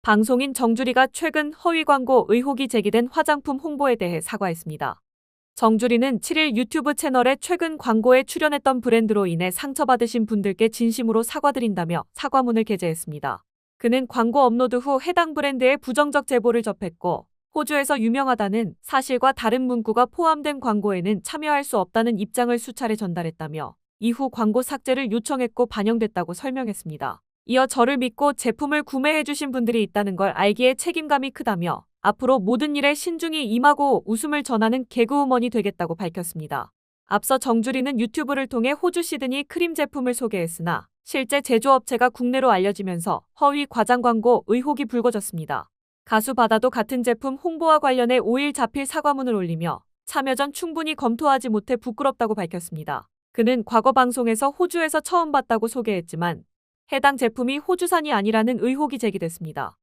방송인 정주리가 최근 허위 광고 의혹이 제기된 화장품 홍보에 대해 사과했습니다. 정주리는 7일 유튜브 채널에 최근 광고에 출연했던 브랜드로 인해 상처받으신 분들께 진심으로 사과드린다며 사과문을 게재했습니다. 그는 광고 업로드 후 해당 브랜드의 부정적 제보를 접했고 호주에서 유명하다는 사실과 다른 문구가 포함된 광고에는 참여할 수 없다는 입장을 수차례 전달했다며 이후 광고 삭제를 요청했고 반영됐다고 설명했습니다. 이어 저를 믿고 제품을 구매해주신 분들이 있다는 걸 알기에 책임감이 크다며 앞으로 모든 일에 신중히 임하고 웃음을 전하는 개그우먼이 되겠다고 밝혔습니다. 앞서 정주리는 유튜브를 통해 호주 시드니 크림 제품을 소개했으나 실제 제조업체가 국내로 알려지면서 허위 과장 광고 의혹이 불거졌습니다. 가수 바다도 같은 제품 홍보와 관련해 5일 자필 사과문을 올리며 참여 전 충분히 검토하지 못해 부끄럽다고 밝혔습니다. 그는 과거 방송에서 호주에서 처음 봤다고 소개했지만 해당 제품이 호주산이 아니라는 의혹이 제기됐습니다.